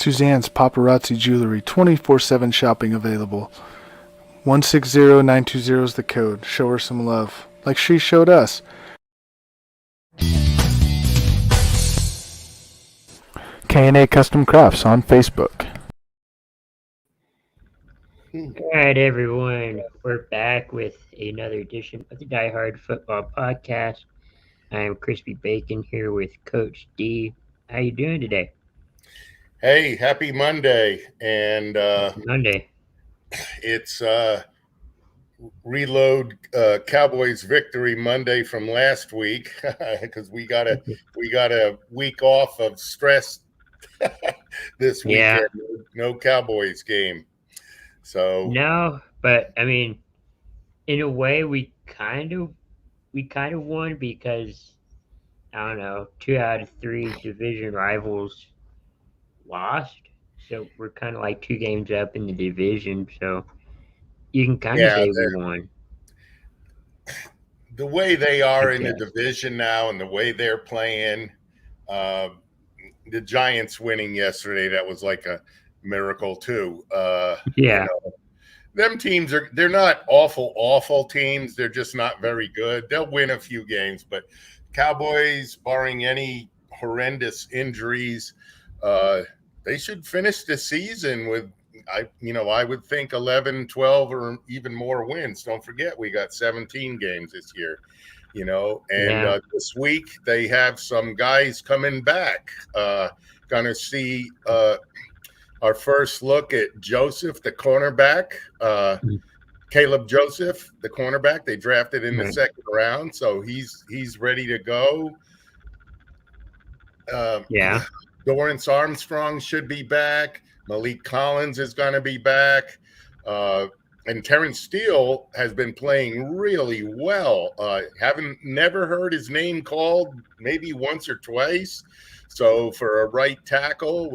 Suzanne's Paparazzi Jewelry, 24/7 shopping available. 160920 is the code. Show her some love, like she showed us. K&A Custom Crafts on Facebook. All right, everyone. We're back with another edition of the Diehard Football Podcast. I am Crispy Bacon here with Coach D. How you doing today? Hey, happy Monday. And Monday. it's reload Cowboys victory Monday from last week because we got a week off of stress this weekend. No Cowboys game. So no, but I mean, in a way, we kind of won because I don't know, 2 out of 3 division rivals lost, so we're kind of like 2 games up in the division. So you can kind of say we won. The way they are in the division now and the way they're playing, the Giants winning yesterday, that was like a miracle too. Yeah. Them teams they're not awful teams. They're just not very good. They'll win a few games, but Cowboys, barring any horrendous injuries, they should finish the season with, I would think 11, 12 or even more wins. Don't forget, we got 17 games this year, and this week they have some guys coming back. Gonna see our first look at Joseph, the cornerback, Caleb Joseph, the cornerback. They drafted in the second round, so he's ready to go. Dorrance Armstrong should be back. Malik Collins is going to be back. And Terrence Steele has been playing really well. Never heard his name called, maybe once or twice. So for a right tackle,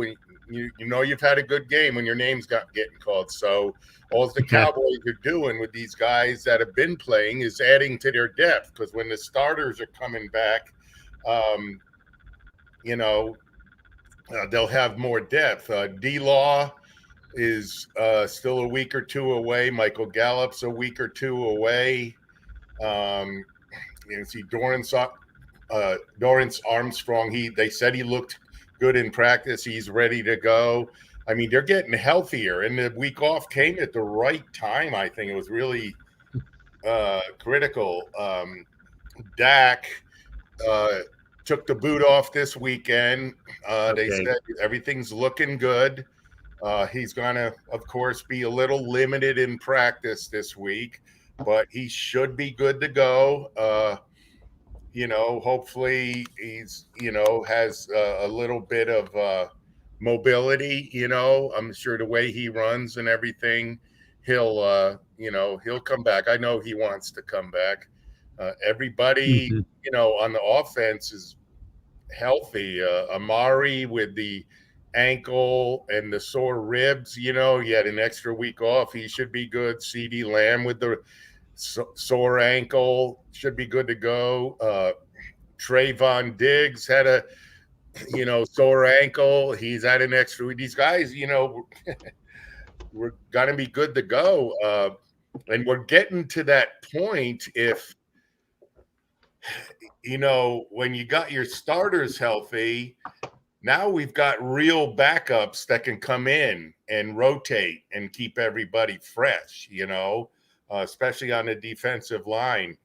you've had a good game when your name's getting called. So all the Cowboys are doing with these guys that have been playing is adding to their depth, because when the starters are coming back, they'll have more depth. D-Law is still a week or two away. Michael Gallup's a week or two away. See Dorrance Armstrong. They said he looked good in practice. He's ready to go. I mean, they're getting healthier, and the week off came at the right time. I think it was really critical. Dak took the boot off this weekend. They said everything's looking good. He's going to, of course, be a little limited in practice this week, but he should be good to go. Hopefully he's, has a little bit of mobility, I'm sure the way he runs and everything, he'll come back. I know he wants to come back. Everybody, on the offense is healthy. Amari with the ankle and the sore ribs, he had an extra week off. He should be good. CeeDee Lamb with the sore ankle should be good to go. Trayvon Diggs had a sore ankle. He's had an extra week. These guys, we're gonna be good to go. And we're getting to that point if when you got your starters healthy, now we've got real backups that can come in and rotate and keep everybody fresh, especially on the defensive line,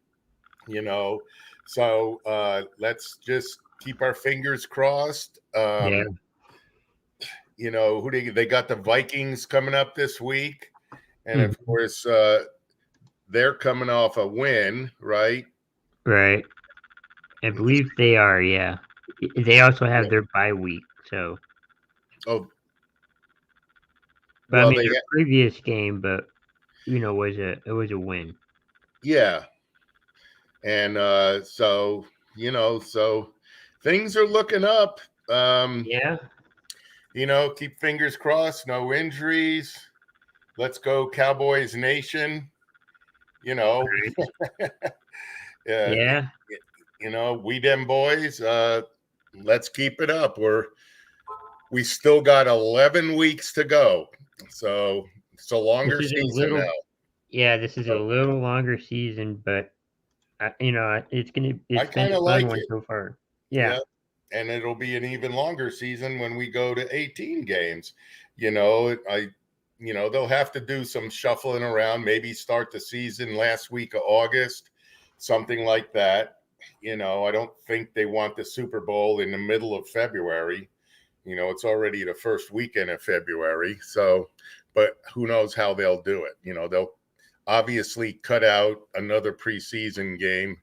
So let's just keep our fingers crossed. Who they got the Vikings coming up this week. And of course, they're coming off a win, right? Right. I believe they are, yeah. They also have their bye week, so. Oh. But their previous game, but it was a win. Yeah. And so things are looking up. Keep fingers crossed, no injuries. Let's go Cowboys Nation. Right. Yeah. We them boys. Let's keep it up. we still got 11 weeks to go. So it's a longer This is a season little, now. yeah, this is a little longer season, but it's been kind a of fun like one it. so far. Yeah. Yeah. And it'll be an even longer season when we go to 18 games. They'll have to do some shuffling around, maybe start the season last week of August, something like that. I don't think they want the Super Bowl in the middle of February. It's already the first weekend of February. So, but who knows how they'll do it. They'll obviously cut out another preseason game,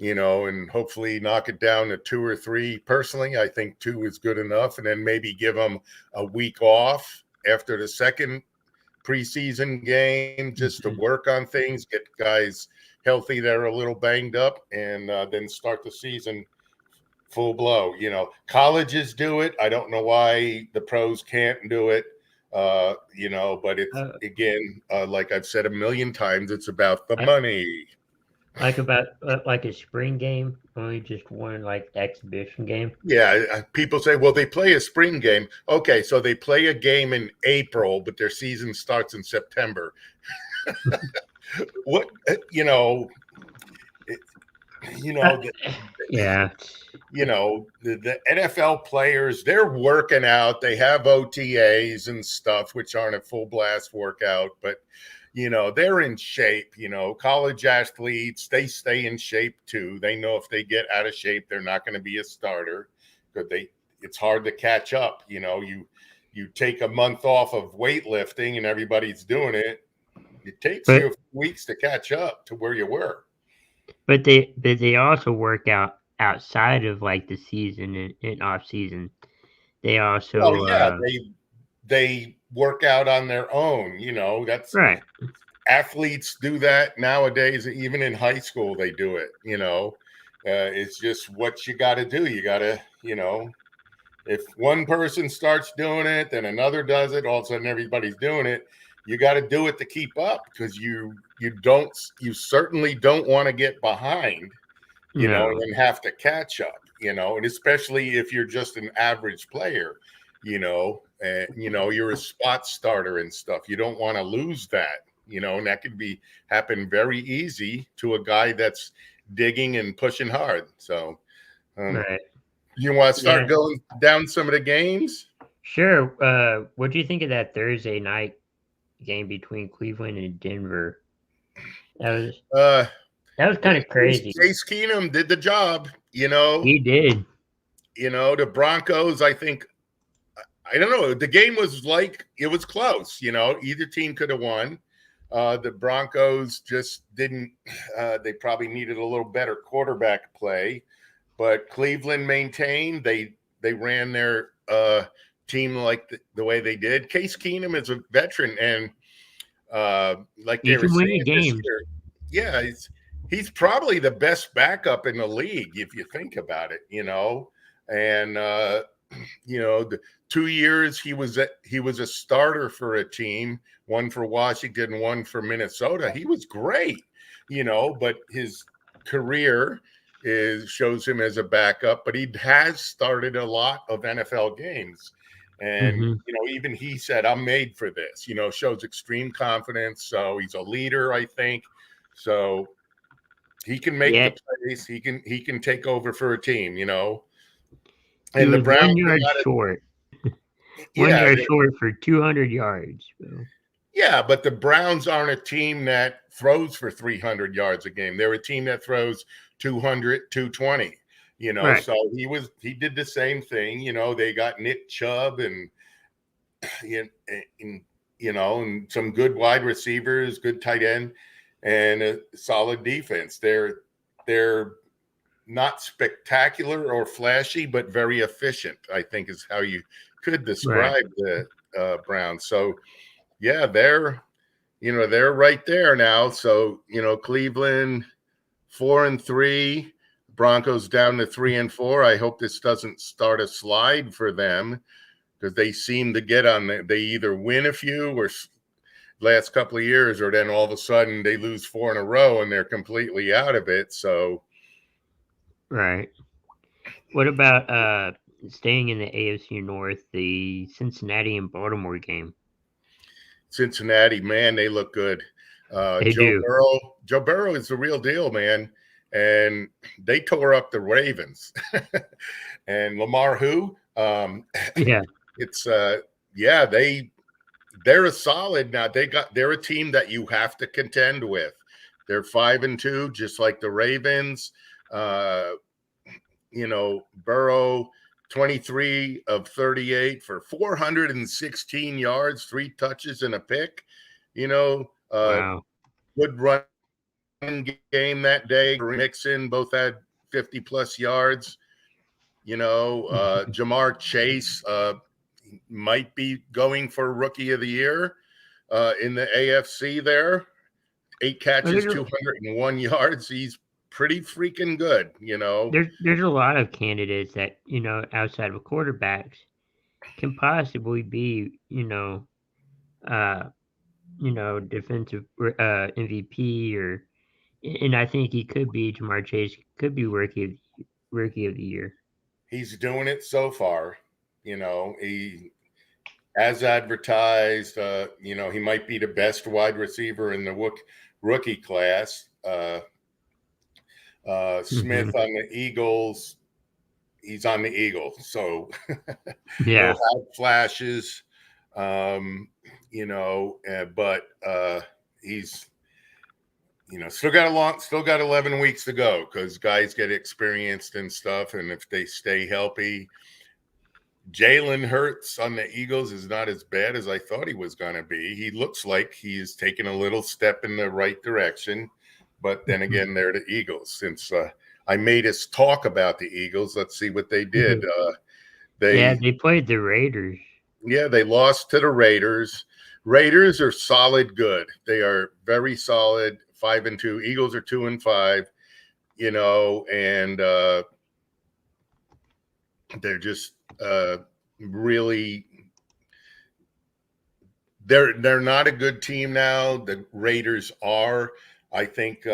and hopefully knock it down to 2 or 3. Personally, I think 2 is good enough, and then maybe give them a week off after the second preseason game just to work on things, get guys healthy that are a little banged up, and then start the season full blow. Colleges do it. I don't know why the pros can't do it. But it's again, like I've said a million times, it's about the money. Like a spring game, only just one like exhibition game. Yeah, people say, well, they play a spring game. Okay, so they play a game in April, but their season starts in September. What yeah. The NFL players, they're working out. They have OTAs and stuff, which aren't a full blast workout, but they're in shape. College athletes, they stay in shape too. They know if they get out of shape, they're not going to be a starter. But it's hard to catch up. You take a month off of weightlifting and everybody's doing it. It takes you a few weeks to catch up to where you were. But they also work out outside of like the season and off season. They also they work out on their own. That's right. Athletes do that nowadays. Even in high school, they do it. It's just what you got to do. You got to, if one person starts doing it, then another does it. All of a sudden, everybody's doing it. You got to do it to keep up, because you certainly don't want to get behind, and have to catch up, and especially if you're just an average player, and you're a spot starter and stuff. You don't want to lose that, and that could happen very easy to a guy that's digging and pushing hard. So, right. You want to start going down some of the games? Sure. What do you think of that Thursday night game between Cleveland and Denver? That was kind of crazy. Case Keenum did the job. He did. The Broncos, I think, I don't know. The game was it was close. Either team could have won. The Broncos just didn't. They probably needed a little better quarterback play, but Cleveland maintained. They ran their team like the way they did. Case Keenum is a veteran, and like they were saying this year, yeah, he's probably the best backup in the league if you think about it. And the 2 years he was a starter for a team, one for Washington, one for Minnesota. He was great, but his career shows him as a backup, but he has started a lot of NFL games. And, even he said, I'm made for this, shows extreme confidence. So he's a leader, I think. So he can make the plays. He can take over for a team, And the Browns 1 yard short. 1 yard short for 200 yards. Bro. Yeah, but the Browns aren't a team that throws for 300 yards a game. They're a team that throws 200, 220. Right. So he did the same thing. They got Nick Chubb and some good wide receivers, good tight end, and a solid defense. They're not spectacular or flashy, but very efficient, I think is how you could describe the Browns. So yeah, they're right there now. So, Cleveland 4-3, Broncos down to 3-4. I hope this doesn't start a slide for them, because they seem to get on they either win a few or last couple of years, or then all of a sudden they lose 4 in a row and they're completely out of it. So right. What about staying in the AFC North, the Cincinnati and Baltimore game. Cincinnati, man, they look good. They do. Joe Burrow is the real deal, man. And they tore up the Ravens. And Lamar who? Yeah. It's yeah, they're a solid now. They're a team that you have to contend with. They're 5-2, just like the Ravens. Burrow 23 of 38 for 416 yards, 3 touches and a pick. Wow. Good run game that day. Mixon both had 50 plus yards. Jamar Chase might be going for Rookie of the Year in the AFC there. 8 catches, 201 yards. He's pretty freaking good, There's a lot of candidates that, outside of quarterbacks can possibly be, defensive MVP and I think he could be Jamar Chase could be rookie of the year. He's doing it so far. He as advertised, he might be the best wide receiver in the rookie class. Smith on the Eagles, he's on the Eagles, so Yeah, he'll have flashes, but he's still got 11 weeks to go because guys get experienced and stuff, and if they stay healthy. Jalen Hurts on the Eagles is not as bad as I thought he was going to be. He looks like he's taken a little step in the right direction. But then again, they're the Eagles. Since I made us talk about the Eagles, let's see what they did. They played the Raiders. Yeah, they lost to the Raiders. Raiders are solid good. They are very solid, 5-2. Eagles are 2-5, and they're just really they're not a good team now. The Raiders are. I think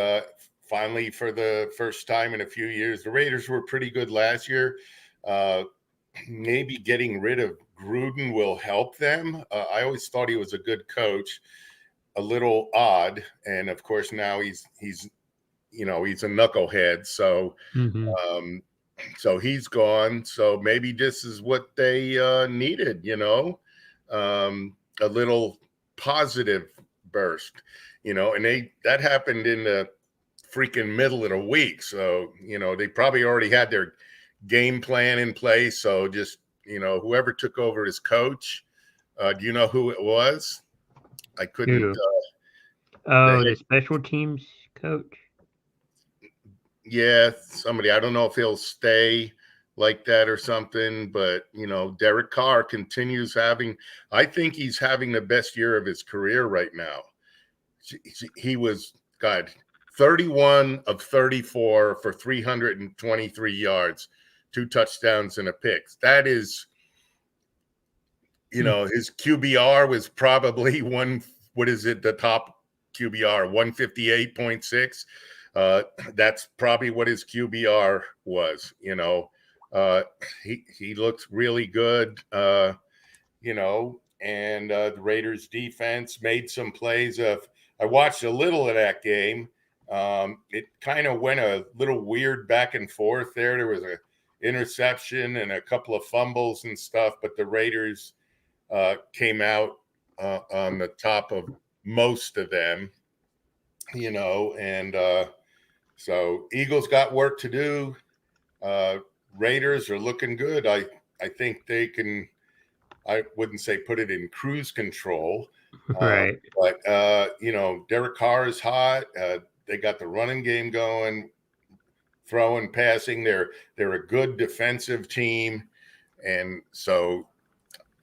finally for the first time in a few years, the Raiders were pretty good last year. Maybe getting rid of Gruden will help them. I always thought he was a good coach, a little odd. And of course now he's a knucklehead. So, so he's gone. So maybe this is what they needed, a little positive burst. And that happened in the freaking middle of the week. So, they probably already had their game plan in place. So just, whoever took over as coach, do you know who it was? I couldn't. The special teams coach. Yeah, somebody. I don't know if he'll stay like that or something, but, Derek Carr continues I think he's having the best year of his career right now. He was 31 of 34 for 323 yards, 2 touchdowns and a pick. That is, his QBR was probably the top QBR, 158.6. That's probably what his QBR was. He looked really good, and the Raiders defense made some plays. I watched a little of that game. It kind of went a little weird back and forth there. There was an interception and a couple of fumbles and stuff, but the Raiders came out on the top of most of them, and so Eagles got work to do. Raiders are looking good. I think they can, I wouldn't say put it in cruise control. Right. But, Derek Carr is hot. They got the running game going, throwing, passing. They're a good defensive team. And so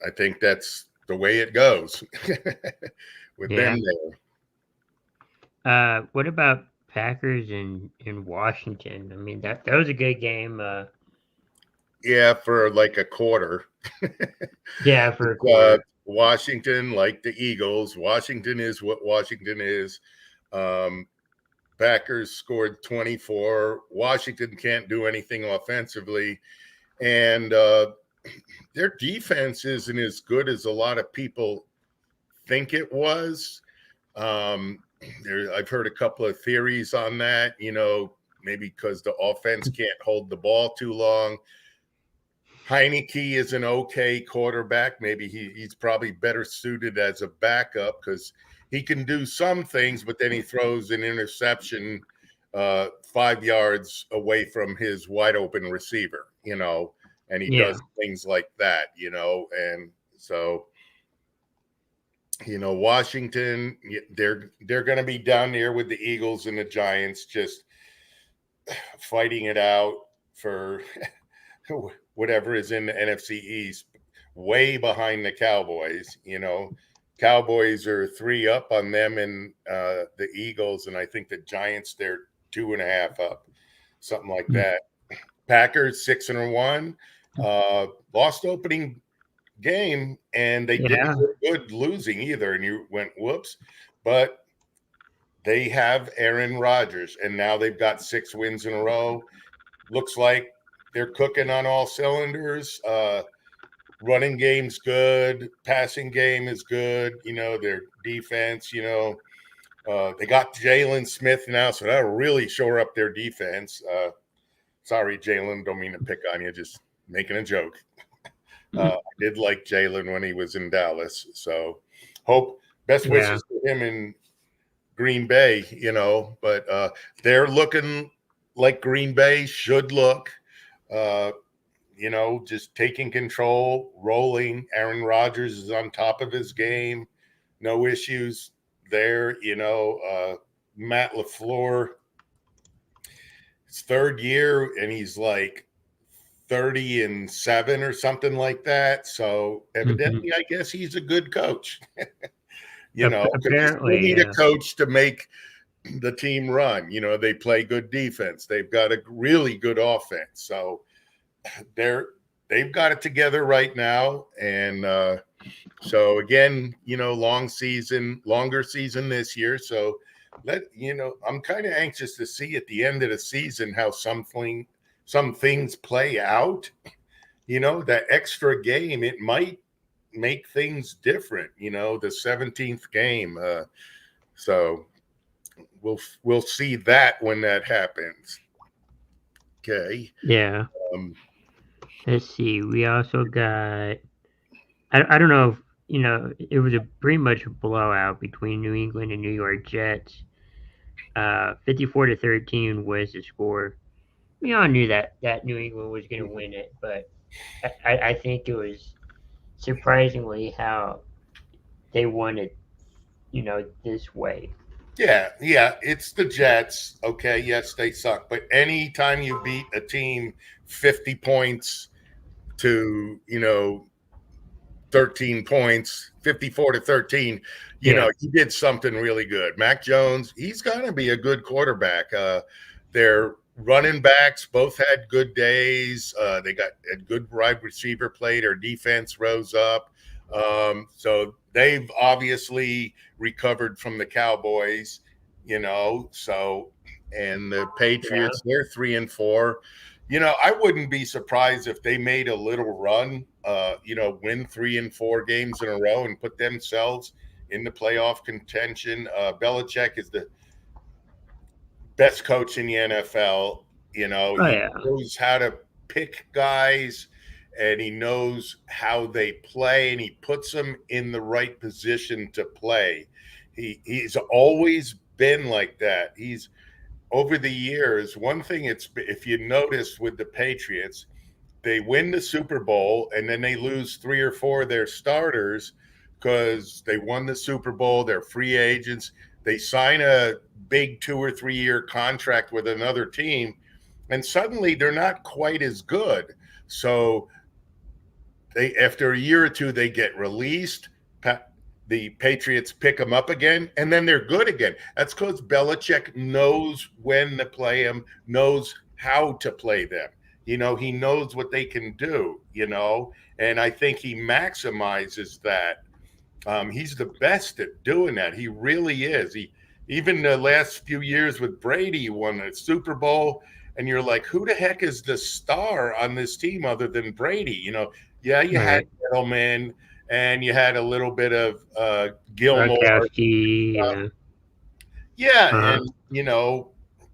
I think that's the way it goes with them there. What about Packers in Washington? I mean, that was a good game. Yeah, for like a quarter. Yeah, for a quarter. Washington, like the Eagles, Washington is what Washington is. Packers scored 24. Washington can't do anything offensively. and their defense isn't as good as a lot of people think it was. I've heard a couple of theories on that, maybe because the offense can't hold the ball too long. Heineke is an okay quarterback. Maybe he's probably better suited as a backup because he can do some things, but then he throws an interception 5 yards away from his wide open receiver, and he does things like that, and so Washington, they're going to be down there with the Eagles and the Giants, just fighting it out for whatever is in the NFC East, way behind the Cowboys. Cowboys are 3 up on them and the Eagles, and I think the Giants, they're 2.5 up, something like that. Packers 6-1, lost opening game, and they didn't look good losing either, and you went whoops, but they have Aaron Rodgers, and now they've got 6 wins in a row. Looks like they're cooking on all cylinders. Running game's good, passing game is good, their defense, they got Jalen Smith now, so that'll really shore up their defense. Sorry, Jalen, don't mean to pick on you, just making a joke. I did like Jalen when he was in Dallas. So best wishes to him in Green Bay, but they're looking like Green Bay should look, just taking control, rolling. Aaron Rodgers is on top of his game. No issues there, Matt LaFleur, his 3rd year, and he's like 30-7 or something like that. So evidently, I guess he's a good coach. Apparently, you need a coach to make the team run. They play good defense. They've got a really good offense. So they've got it together right now. And so again, longer season this year. So I'm kind of anxious to see at the end of the season how some things play out. That extra game, it might make things different, the 17th game. So we'll see that when that happens. Okay. Yeah. Let's see. We also got, I don't know if, it was pretty much a blowout between New England and New York Jets. 54-13 was the score. We all knew that New England was going to win it, but I think it was surprisingly how they won it, this way. Yeah, it's the Jets. Okay, yes, they suck. But anytime you beat a team 50 points to, 13 points, 54-13, you did something really good. Mac Jones, he's going to be a good quarterback. Their running backs both had good days. They got a good wide receiver play. Their defense rose up. So they've obviously recovered from the Cowboys, so, and the Patriots, they're 3-4. I wouldn't be surprised if they made a little run, win 3 and 4 games in a row and put themselves in the playoff contention. Belichick is the best coach in the NFL. He knows how to pick guys, and he knows how they play, and he puts them in the right position to play. He's always been like that. He's, over the years, one thing if you notice with the Patriots, they win the Super Bowl and then they lose 3 or 4 of their starters because they won the Super Bowl. They're free agents. They sign a big 2 or 3 year contract with another team, and suddenly they're not quite as good. So after a year or two, they get released. The Patriots pick them up again, and then they're good again. That's because Belichick knows when to play them, knows how to play them. He knows what they can do, and I think he maximizes that. He's the best at doing that. He really is. Even the last few years with Brady, he won a Super Bowl, and you're like, who the heck is the star on this team other than Brady? Yeah, you had Right. Edelman, and you had a little bit of Gilmore. Gronkowski. Yeah, Uh-huh. and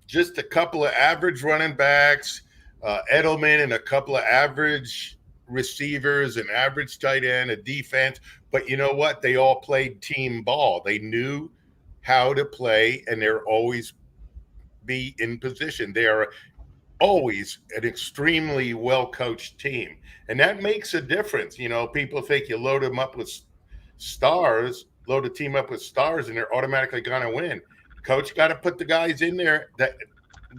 just a couple of average running backs, Edelman, and a couple of average receivers, an average tight end, a defense. But you know what? They all played team ball. They knew how to play, and they're always be in position. They are always an extremely well coached team, and that makes a difference. People think you load them up with stars, load a team up with stars, and they're automatically going to win. Coach got to put the guys in there that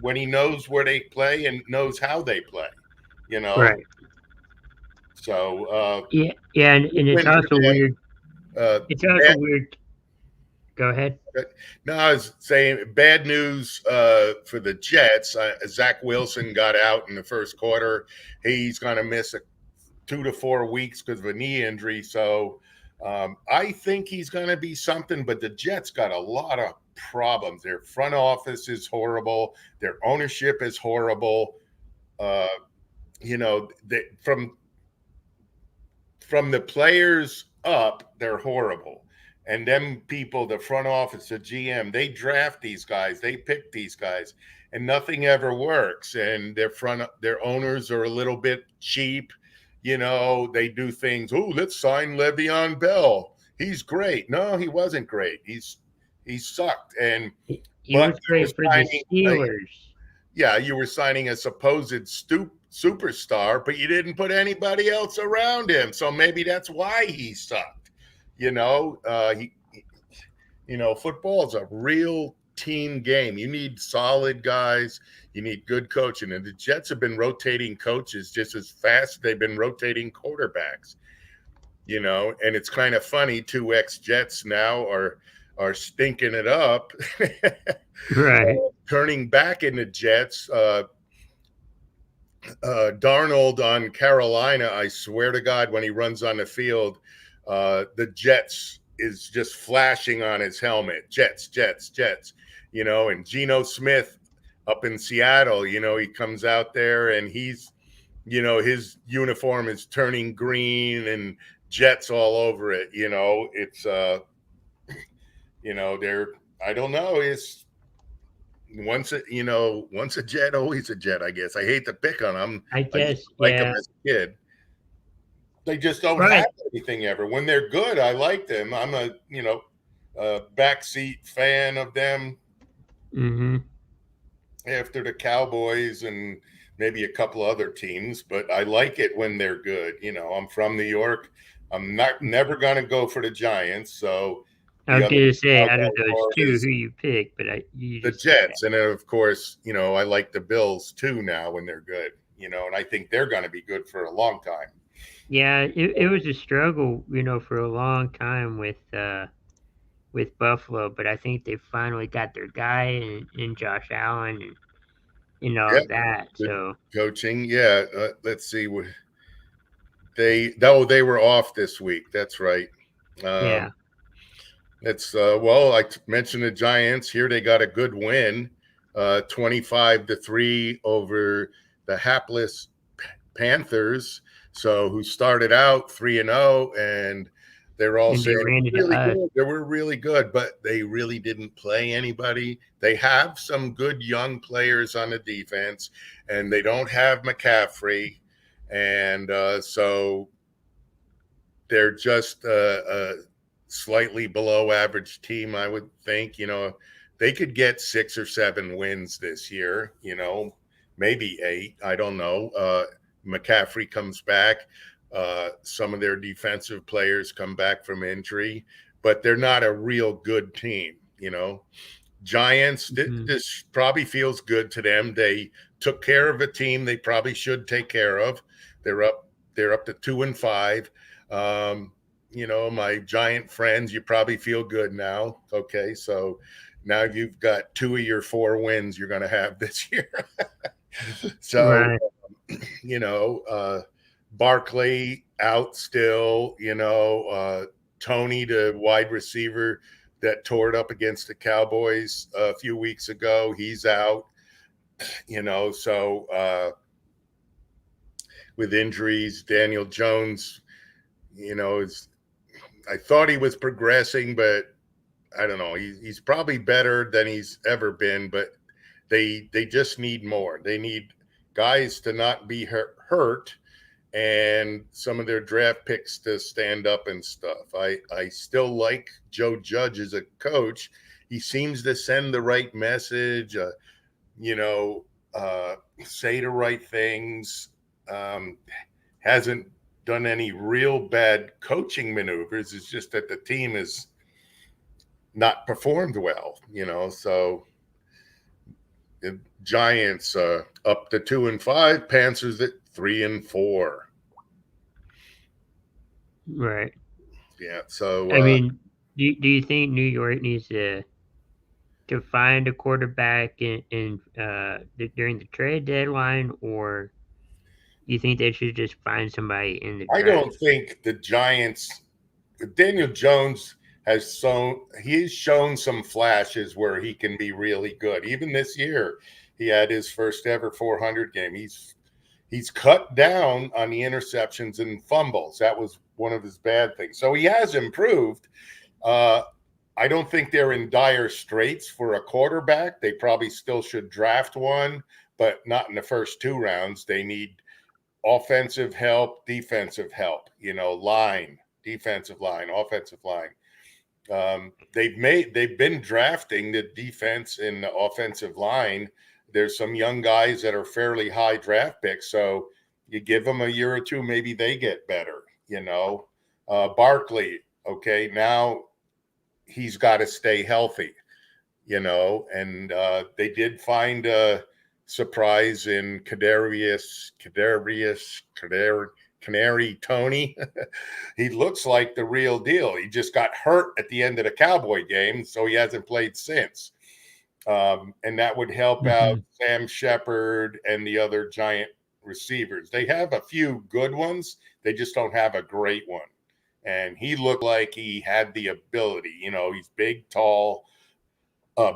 when he knows where they play and knows how they play. Right. So Yeah, and it's win for also them. weird. It's also weird. Go ahead. No, I was saying bad news for the Jets. Zach Wilson got out in the first quarter. He's going to miss 2 to 4 weeks because of a knee injury. So I think he's going to be something, but the Jets got a lot of problems. Their front office is horrible. Their ownership is horrible. From the players up, they're horrible. And them people, the front office, the GM, they draft these guys, they pick these guys, and nothing ever works. And their owners are a little bit cheap. They do things. Oh, let's sign Le'Veon Bell. He's great. No, he wasn't great. He sucked. He was great for the Steelers. Yeah, you were signing a supposed superstar, but you didn't put anybody else around him. So maybe that's why he sucked. Football is a real team game. You need solid guys. You need good coaching. And the Jets have been rotating coaches just as fast as they've been rotating quarterbacks. And it's kind of funny. 2 ex-Jets now are stinking it up. Right. Turning back into Jets. Darnold on Carolina, I swear to God, when he runs on the field, the Jets is just flashing on his helmet. Jets, Jets, Jets. And Geno Smith up in Seattle, he comes out there and he's, his uniform is turning green and Jets all over it. It's, I don't know. It's once a Jet, always a Jet, I guess. I hate to pick on them. I guess, used to like them yeah. as a kid. They just don't have anything ever. When they're good, I like them. I'm a backseat fan of them. Mm-hmm. After the Cowboys and maybe a couple other teams, but I like it when they're good. I'm from New York. I'm never going to go for the Giants. So I was going to say, out of those two, who you pick, but the Jets. And then, of course, I like the Bills too now when they're good, and I think they're going to be good for a long time. Yeah, it was a struggle, for a long time with Buffalo, but I think they finally got their guy in Josh Allen and all of that. So coaching, yeah. Let's see, they were off this week. That's right. Yeah. It's I mentioned the Giants here. They got a good win, 25-3 over the hapless Panthers. So who started out 3-0, and they're all saying they were really good, but they really didn't play anybody. They have some good young players on the defense, and they don't have McCaffrey, and so they're just a slightly below average team, I would think. They could get 6 or 7 wins this year, maybe 8. I don't know. McCaffrey comes back. Some of their defensive players come back from injury, but they're not a real good team. Giants, this probably feels good to them. They took care of a team they probably should take care of. They're up to 2-5. My Giant friends, you probably feel good now. Okay, so now you've got 2 of your 4 wins you're going to have this year. So, right. Barkley out still, Tony, the wide receiver that tore it up against the Cowboys a few weeks ago, he's out. So with injuries, Daniel Jones, I thought he was progressing, but I don't know. He's probably better than he's ever been, but they just need more. They need guys to not be hurt and some of their draft picks to stand up and stuff. I still like Joe Judge as a coach. He seems to send the right message, say the right things. Hasn't done any real bad coaching maneuvers. It's just that the team is not performed well, so the Giants up to 2-5, Panthers at 3-4. Right. Yeah. So I mean, do you think New York needs to find a quarterback during the trade deadline, or you think they should just find somebody in the I draft? don't think the Giants. Daniel Jones he's shown some flashes where he can be really good. Even this year, he had his first ever 400 game. He's cut down on the interceptions and fumbles. That was one of his bad things. So he has improved. I don't think they're in dire straits for a quarterback. They probably still should draft one, but not in the first 2 rounds. They need offensive help, defensive help, line, defensive line, offensive line. They've been drafting the defense and the offensive line. There's some young guys that are fairly high draft picks. So you give them a year or two, maybe they get better, Barkley. Okay. Now he's got to stay healthy, and they did find a surprise in Canary Tony. He looks like the real deal. He just got hurt at the end of the Cowboy game, so he hasn't played since. And that would help out Sam Shepard and the other Giant receivers. They have a few good ones. They just don't have a great one. And he looked like he had the ability. He's big, tall,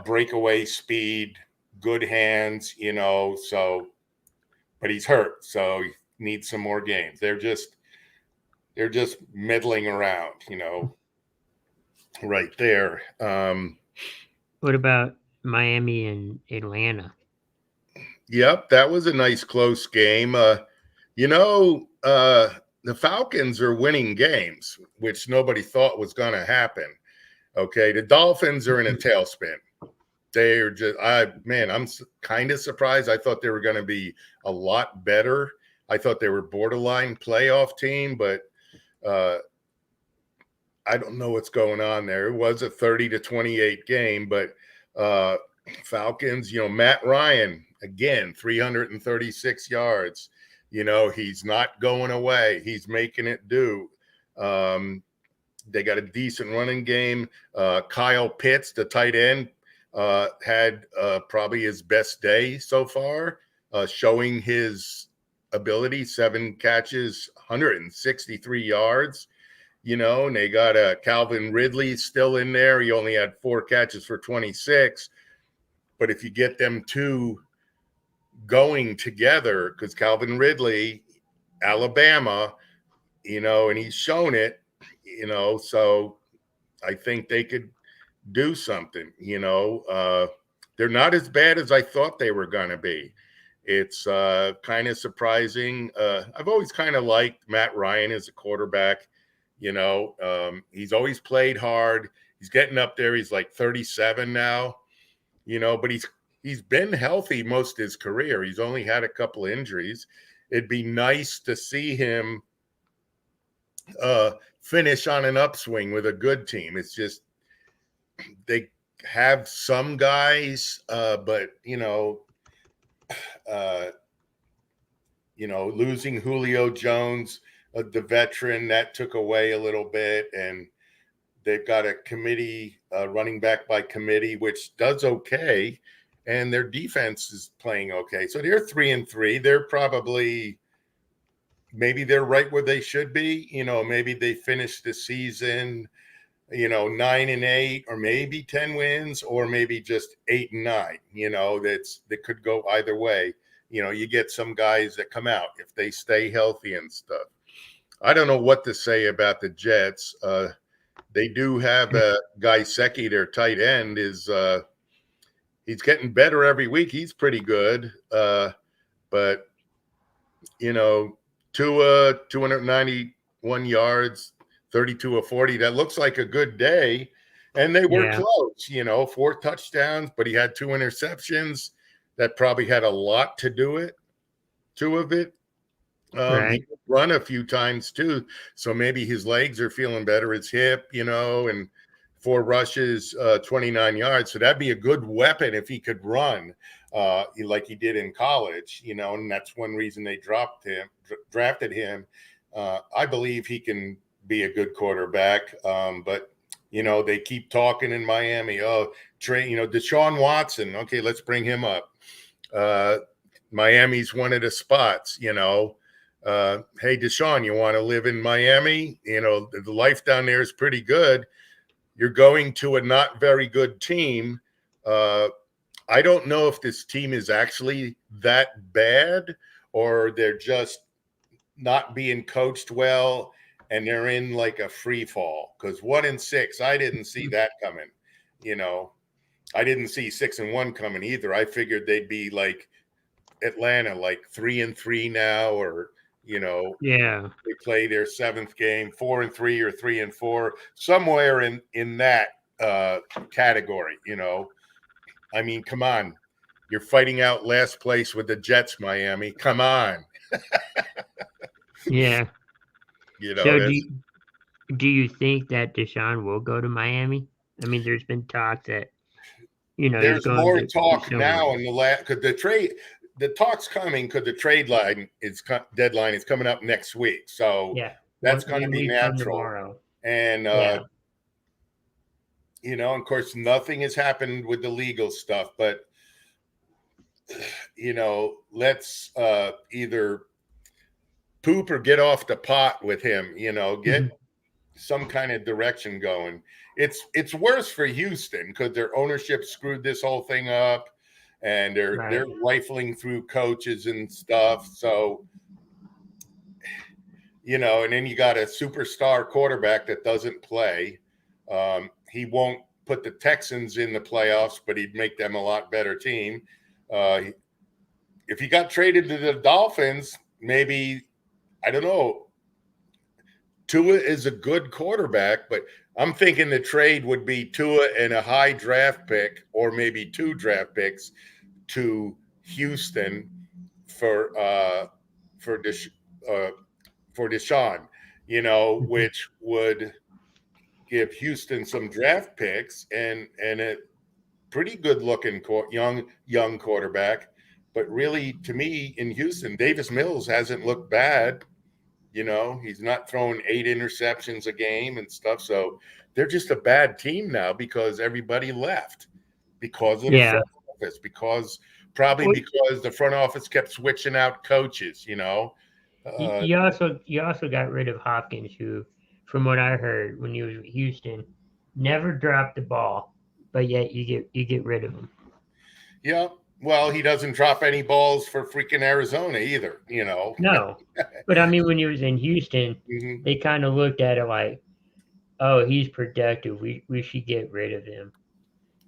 breakaway speed, good hands, but he's hurt. So he needs some more games. They're just meddling around, right there. What about Miami and Atlanta? Yep, that was a nice close game. The Falcons are winning games, which nobody thought was going to happen. Okay, the Dolphins are in a tailspin. They're just, I'm kind of surprised. I thought they were going to be a lot better. I thought they were borderline playoff team, but I don't know what's going on there. It was a 30-28 game, but Falcons, Matt Ryan, again, 336 yards. He's not going away. He's making it do. They got a decent running game. Kyle Pitts, the tight end, had probably his best day so far, showing his ability. 7 catches, 163 yards. And they got Calvin Ridley still in there. He only had 4 catches for 26. But if you get them two going together, because Calvin Ridley, Alabama, and he's shown it, so I think they could do something, they're not as bad as I thought they were going to be. It's kind of surprising. I've always kind of liked Matt Ryan as a quarterback. He's always played hard. He's getting up there. He's like 37 now, but he's been healthy most of his career. He's only had a couple of injuries. It'd be nice to see him finish on an upswing with a good team. It's just they have some guys, but losing Julio Jones, the veteran, that took away a little bit, and they've got a committee, running back by committee, which does okay, and their defense is playing okay. So they're 3-3. They're probably, maybe they're right where they should be. Maybe they finish the season 9-8, or maybe 10 wins, or maybe just 8-9. That could go either way. You get some guys that come out if they stay healthy and stuff. I don't know what to say about the Jets. They do have a guy Secchi, their tight end, he's getting better every week. He's pretty good. But Tua, 291 yards, 32 of 40. That looks like a good day. And they were close, 4 touchdowns, but he had 2 interceptions. That probably had a lot to do it. 2 of it. He run a few times too. So maybe his legs are feeling better, his hip, and 4 rushes, 29 yards. So that'd be a good weapon if he could run like he did in college, and that's one reason they drafted him. I believe he can be a good quarterback. But they keep talking in Miami. Oh, Deshaun Watson. Okay, let's bring him up. Miami's one of the spots, hey, Deshaun, you want to live in Miami? The life down there is pretty good. You're going to a not very good team. I don't know if this team is actually that bad, or they're just not being coached well and they're in like a free fall. Because 1-6, I didn't see that coming. I didn't see 6-1 coming either. I figured they'd be like Atlanta, like 3-3 now, or they play their 7th game, 4-3 or 3-4, somewhere in that category. I mean, come on, you're fighting out last place with the Jets, Miami. Come on. Yeah. So do you think that Deshaun will go to Miami? I mean, there's been talk that there's more talk now in because the talk's coming, because the trade deadline is coming up next week. So that's going to be natural. And of course, nothing has happened with the legal stuff, but let's either poop or get off the pot with him. Get some kind of direction going. It's worse for Houston because their ownership screwed this whole thing up, and they're rifling through coaches and stuff. So, and then you got a superstar quarterback that doesn't play. He won't put the Texans in the playoffs, but he'd make them a lot better team. If he got traded to the Dolphins, maybe, I don't know. Tua is a good quarterback, but I'm thinking the trade would be Tua and a high draft pick, or maybe 2 draft picks, to Houston for Deshaun, which would give Houston some draft picks and a pretty good looking young quarterback. But really, to me, in Houston, Davis Mills hasn't looked bad. He's not throwing 8 interceptions a game and stuff. So they're just a bad team now because everybody left because of the front office, because the front office kept switching out coaches, You also got rid of Hopkins, who, from what I heard when he was with Houston, never dropped the ball, but yet you get rid of him. Yeah. Well, he doesn't drop any balls for freaking Arizona either, No. But I mean, when he was in Houston, they kind of looked at it like, oh, he's productive. We should get rid of him.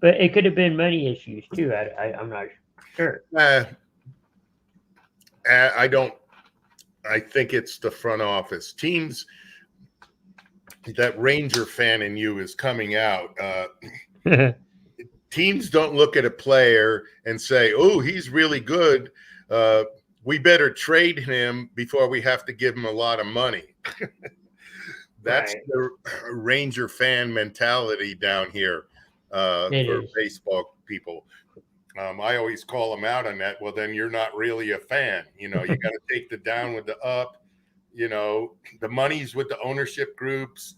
But it could have been money issues too. I'm not sure. I think it's the front office. Teams, that Ranger fan in you is coming out. Teams don't look at a player and say, oh, he's really good. We better trade him before we have to give him a lot of money. That's the Ranger fan mentality down here for baseball people. I always call them out on that. Well, then you're not really a fan. You got to take the down with the up. The money's with the ownership groups.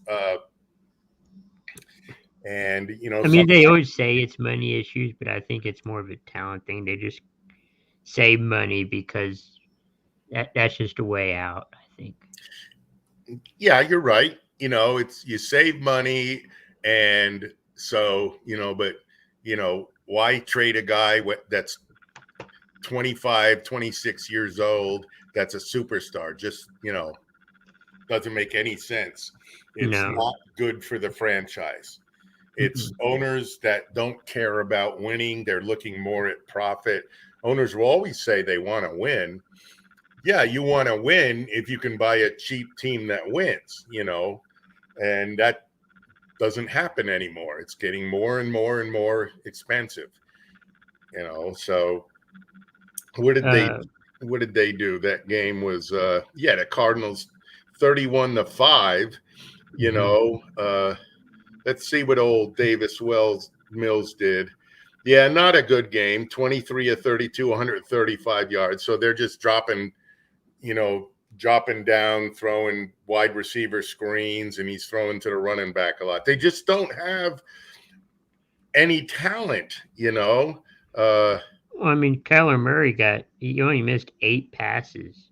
And I mean, they always say it's money issues, but I think it's more of a talent thing. They just say money because that's just a way out, I think. Yeah, you're right. It's, you save money And so, but, why trade a guy that's 25, 26 years old that's a superstar? Just, doesn't make any sense. It's No. not good for the franchise. It's owners that don't care about winning. They're looking more at profit. Owners will always say they want to win. Yeah, you want to win if you can buy a cheap team that wins, and that doesn't happen anymore. It's getting more and more and more expensive, so what did they do? That game was the Cardinals 31-5, let's see what old Davis Mills did. Yeah, not a good game. 23 of 32, 135 yards. So they're just dropping down, throwing wide receiver screens, and he's throwing to the running back a lot. They just don't have any talent, Well, I mean, Kyler Murray he only missed 8 passes.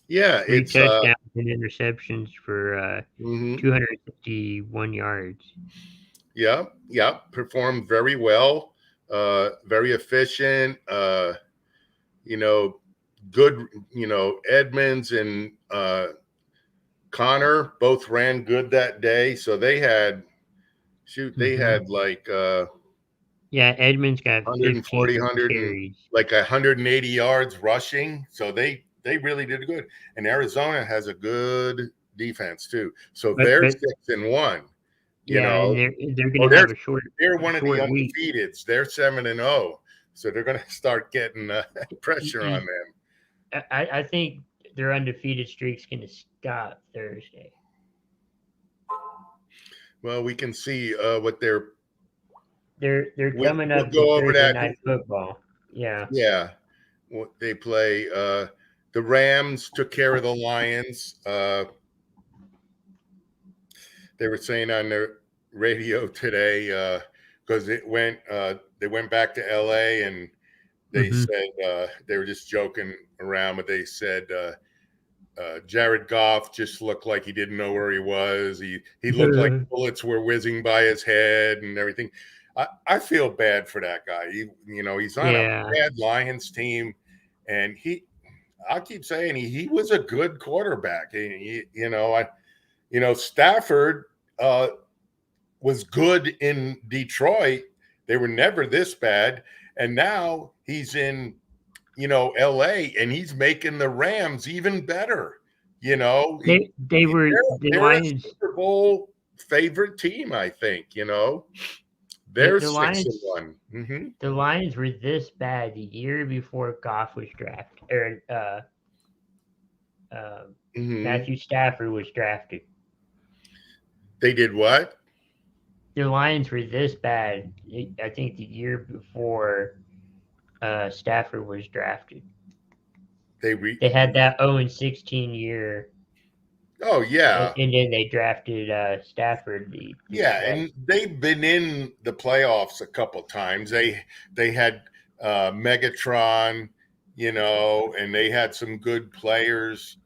Yeah, 3 it's touchdowns and interceptions for 251 yards. Yeah, performed very well, very efficient, good, Edmonds and Connor both ran good that day. So they had like Edmonds got 140, 15 carries. like 180 yards rushing. So they really did good. And Arizona has a good defense too. So they're 6-1. And they're going to have a short. They're one of the week. undefeateds. They're 7-0. So they're going to start getting pressure on them. I think their undefeated streak's going to stop Thursday. Well, we can see what they're coming up. We'll go over that. Night football. Yeah. Yeah. They play. The Rams took care of the Lions. They were saying on the radio today because they went back to LA and they said they were just joking around, but they said Jared Goff just looked like he didn't know where he was. He looked like bullets were whizzing by his head and everything. I feel bad for that guy. He's on a bad Lions team, and I keep saying he was a good quarterback. Stafford was good in Detroit. They were never this bad, and now he's in LA, and he's making the Rams even better. They were the Lions a Super Bowl favorite team, I think. They're 6-1. Mm-hmm. The Lions were this bad the year before Goff was drafted, or Matthew Stafford was drafted. They did what? The Lions were this bad, I think, the year before Stafford was drafted. They had that 0-16 year. Oh, yeah. And then they drafted Stafford. And they've been in the playoffs a couple times. They had Megatron, and they had some good players,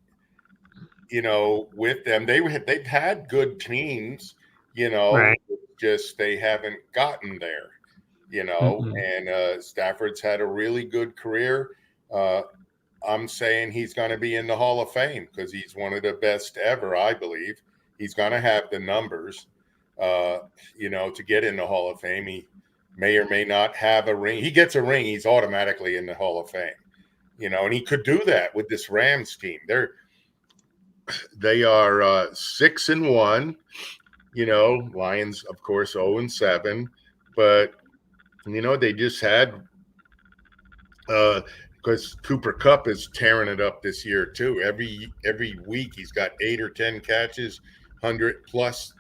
with them. They've had good teams, right. Just they haven't gotten there, and Stafford's had a really good career. I'm saying he's going to be in the Hall of Fame because he's one of the best ever, I believe. He's going to have the numbers, to get in the Hall of Fame. He may or may not have a ring. He gets a ring, he's automatically in the Hall of Fame, and he could do that with this Rams team. They are 6-1, Lions, of course, 0-7, but, they just had because Cooper Kupp is tearing it up this year too. Every week he's got 8 or 10 catches, 100 plus,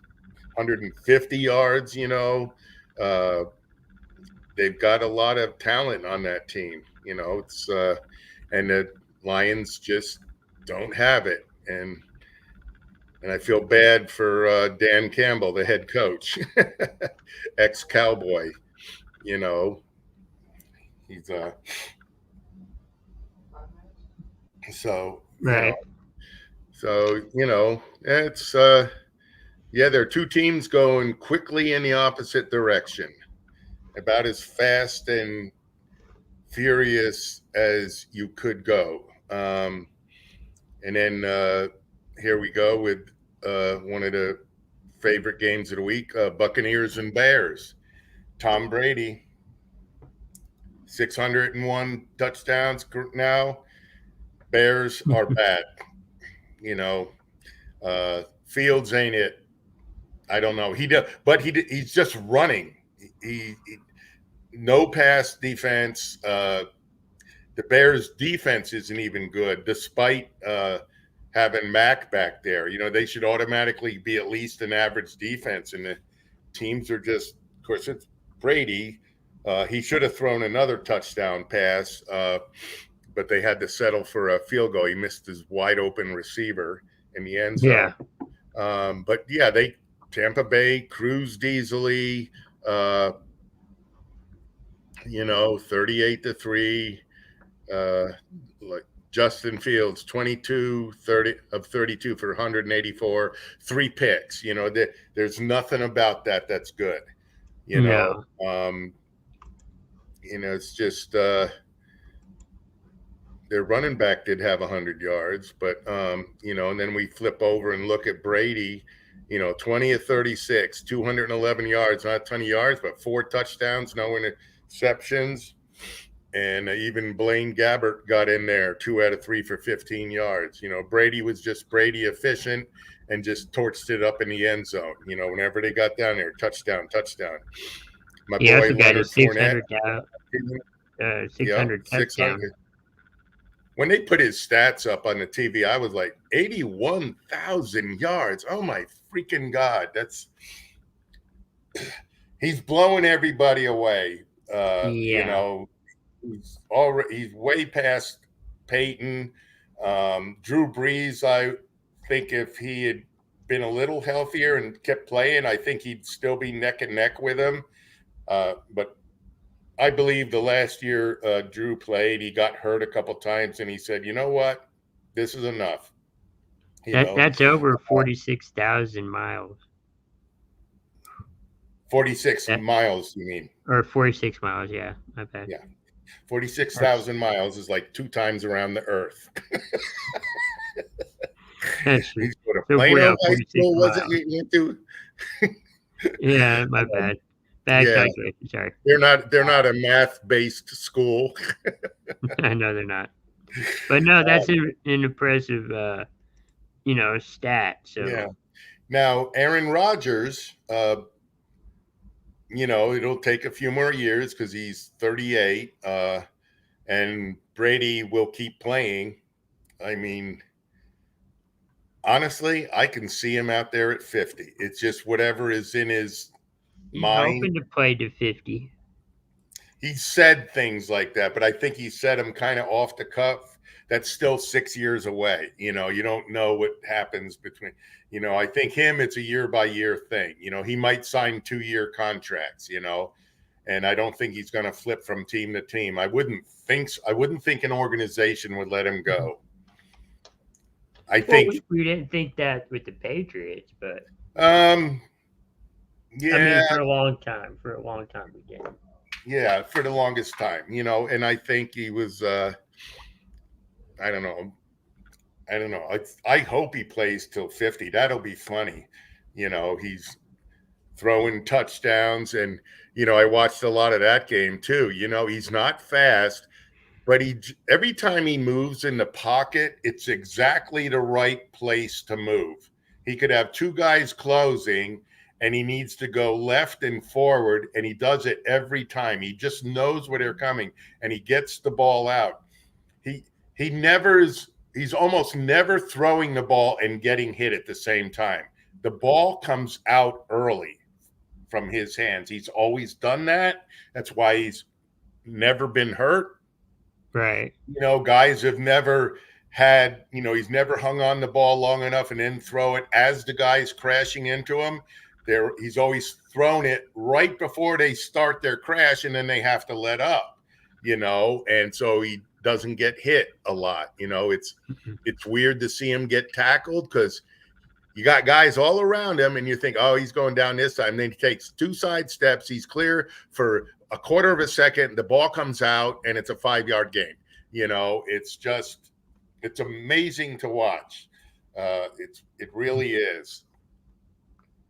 150 yards. They've got a lot of talent on that team. It's and the Lions just don't have it, and I feel bad for Dan Campbell, the head coach, ex-Cowboy. He's so right. It's Yeah, there are two teams going quickly in the opposite direction, about as fast and furious as you could go. And then here we go with one of the favorite games of the week, Buccaneers and Bears. Tom Brady, 601 touchdowns now. Bears are bad. You know, Fields ain't it. I don't know. He's just running. He no pass defense. The Bears' defense isn't even good, despite having Mac back there. You know, they should automatically be at least an average defense, and the teams are just, of course, it's Brady. He should have thrown another touchdown pass, but they had to settle for a field goal. He missed his wide open receiver in the end zone. Yeah. But yeah, Tampa Bay cruised easily. 38-3. Like Justin Fields, 22 of 32 for 184, 3 picks. You know, there's nothing about that's good. No. It's just their running back did have 100 yards, but and then we flip over and look at Brady. 20 of 36, 211 yards, not a ton of yards, but 4 touchdowns, no interceptions. And even Blaine Gabbert got in there, 2 out of 3 for 15 yards. Brady was just Brady efficient and just torched it up in the end zone. Whenever they got down there, touchdown. My He boy also got a Leonard 600 Fournette. 600 touchdown. 600. When they put his stats up on the TV, I was like, 81,000 yards. Oh my freaking God. He's blowing everybody away. He's way past Peyton. Drew Brees, I think if he had been a little healthier and kept playing, I think he'd still be neck and neck with him. But I believe the last year Drew played, he got hurt a couple times, and he said, "You know what? This is enough." That's over 46,000 miles. 46 miles, you mean? Or 46 miles, yeah. My bad. Yeah. 46,000 miles is like 2 times around the earth. That's true. Plano High School wasn't into. Yeah, my bad. Bad calculation, sorry. They're not a math-based school. I know they're not. But no, that's an impressive stat. So yeah. Now, Aaron Rodgers, it'll take a few more years because he's 38, and Brady will keep playing. I mean, honestly, I can see him out there at 50. It's just whatever is in his mind. Hoping to play to 50. He said things like that, but I think he said them kind of off the cuff. That's still 6 years away. You don't know what happens between. I think it's a year-by-year thing. He might sign 2-year contracts. And I don't think he's going to flip from team to team. I wouldn't think an organization would let him go. I think we didn't think that with the Patriots, but yeah, I mean, for a long time we did. Yeah, for the longest time, and I think he was. I don't know. I hope he plays till 50. That'll be funny. He's throwing touchdowns, and I watched a lot of that game too. He's not fast, but every time he moves in the pocket, it's exactly the right place to move. He could have 2 guys closing, and he needs to go left and forward, and he does it every time. He just knows where they're coming, and he gets the ball out. He's almost never throwing the ball and getting hit at the same time. The ball comes out early from his hands. He's always done that. That's why he's never been hurt. Right. Guys have never had, he's never hung on the ball long enough and then throw it as the guy's crashing into him. He's always thrown it right before they start their crash, and then they have to let up, and so he doesn't get hit a lot. It's weird to see him get tackled because you got guys all around him, and you think, oh, he's going down this time. Then he takes 2 side steps. He's clear for a quarter of a second. The ball comes out, and it's a 5-yard gain. It's amazing to watch. It really is.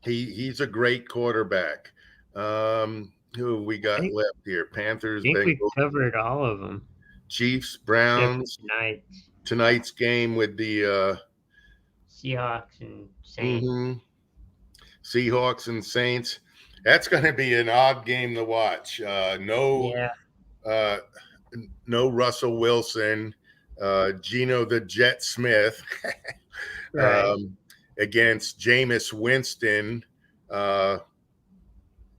He's a great quarterback. Who we got left here? Panthers, I think we Bengals, covered all of them. Chiefs, Browns. Tonight's game with the Seahawks and Saints. Seahawks and Saints. That's going to be an odd game to watch. No Russell Wilson, Geno the Jet Smith against Jameis Winston.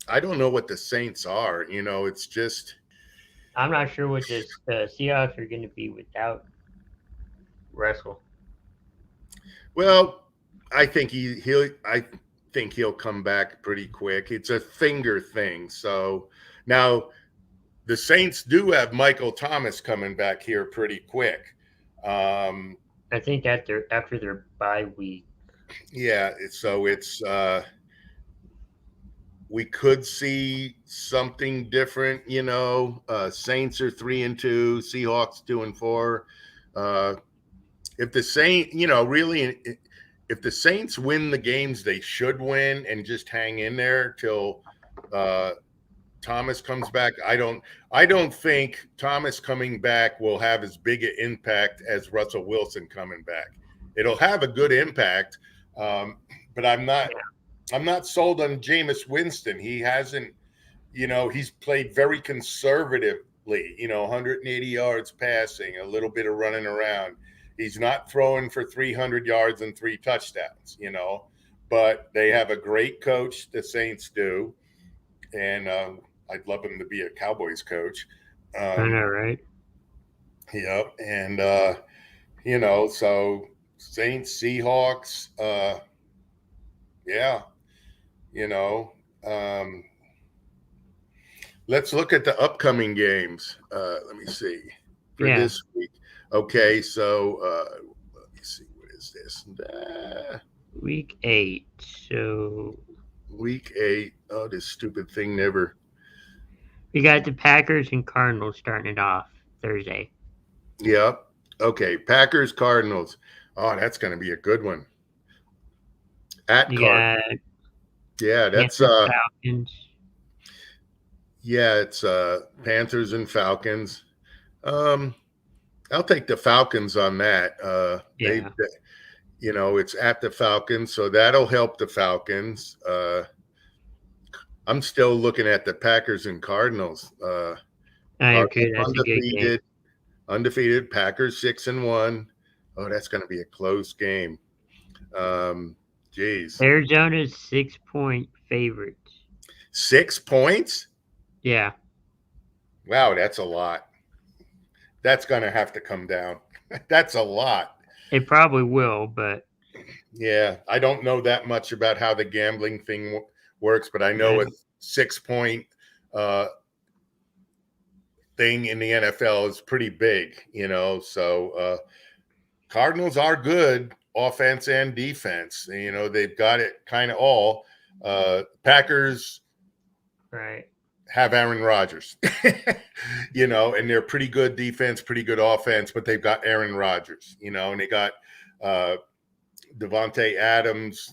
I don't know what the Saints are. It's just. I'm not sure what the Seahawks are going to be without Russell. Well, I think he'll come back pretty quick. It's a finger thing. So now the Saints do have Michael Thomas coming back here pretty quick. I think after their bye week. Yeah, so it's we could see something different. Saints are 3-2, Seahawks 2-4. If the if the Saints win the games they should win and just hang in there till Thomas comes back, I don't think Thomas coming back will have as big an impact as Russell Wilson coming back. It'll have a good impact, but I'm not sold on Jameis Winston. He hasn't, he's played very conservatively, 180 yards passing, a little bit of running around. He's not throwing for 300 yards and 3 touchdowns, but they have a great coach, the Saints do. And I'd love him to be a Cowboys coach. I know, right? Yep. And, so Saints, Seahawks, let's look at the upcoming games. Let me see for this week. Okay, so let me see. What is this? Week 8. So Week 8. Oh, this stupid thing never. We got the Packers and Cardinals starting it off Thursday. Yep. Okay, Packers, Cardinals. Oh, that's going to be a good one. Cardinals. Yeah, that's Falcons. Yeah, it's Panthers and Falcons. I'll take the Falcons on that. It's at the Falcons, so that'll help the Falcons. I'm still looking at the Packers and Cardinals. Okay, that's a good game. Undefeated Packers 6-1. Oh, that's going to be a close game. Jeez. Arizona's 6-point favorites. 6 points? Yeah. Wow, that's a lot. That's going to have to come down. That's a lot. It probably will, but. Yeah, I don't know that much about how the gambling thing works, but I know a 6-point thing in the NFL is pretty big, So Cardinals are good offense and defense. They've got it kind of all. Packers have Aaron Rodgers, and they're pretty good defense, pretty good offense, but they've got Aaron Rodgers, and they got Devontae Adams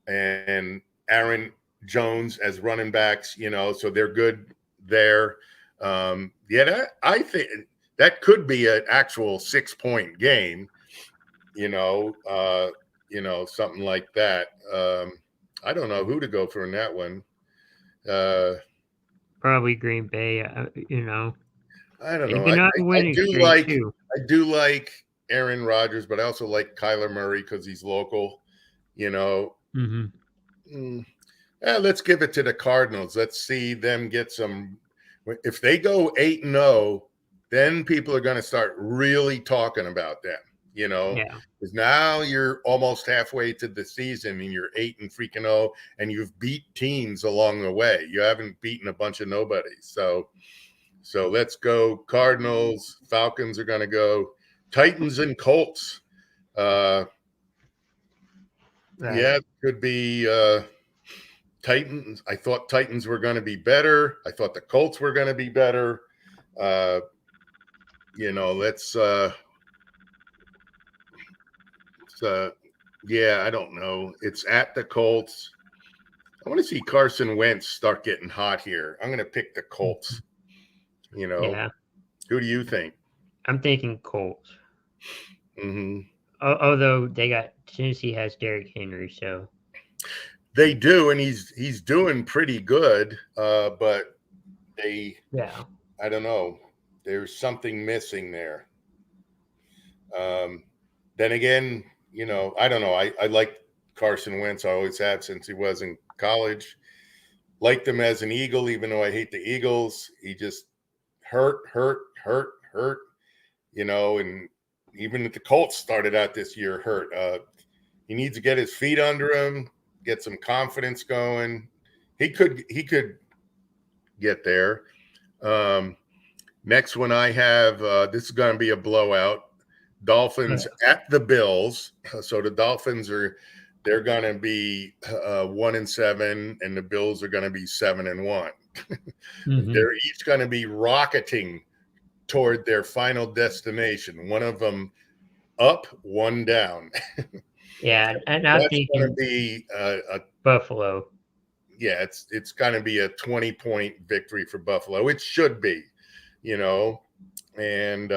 and Aaron Jones as running backs, so they're good there. I think that could be an actual 6-point game, something like that. I don't know who to go for in that one. Probably Green Bay, I don't know. I do like Aaron Rodgers, but I also like Kyler Murray because he's local, Mm-hmm. Let's give it to the Cardinals. Let's see them get some. If they go 8-0, then people are going to start really talking about them, because now you're almost halfway to the season and you're 8-0, and you've beat teams along the way. You haven't beaten a bunch of nobodies. So let's go Cardinals. Falcons are going to go Titans and Colts. Right. Yeah, it could be Titans. I thought Titans were going to be better. I thought the Colts were going to be better. Let's yeah, I don't know. It's at the Colts. I want to see Carson Wentz start getting hot here. I'm going to pick the Colts. Yeah. Who do you think? I'm thinking Colts. Mm-hmm. Although Tennessee has Derrick Henry, so They do, and he's doing pretty good. But yeah. I don't know. There's something missing there. Then again, I don't know. I like Carson Wentz. I always have since he was in college. Liked him as an Eagle, even though I hate the Eagles. He just hurt. And even if the Colts started out this year hurt, he needs to get his feet under him, get some confidence going. He could get there. Next one I have, this is going to be a blowout. Dolphins at the Bills. So the Dolphins they're going to be 1-7, and the Bills are going to be 7-1. Mm-hmm. They're each going to be rocketing toward their final destination. One of them up, one down. Yeah, and I'm That's thinking going to be Buffalo. Yeah, it's going to be a 20-point victory for Buffalo. It should be, and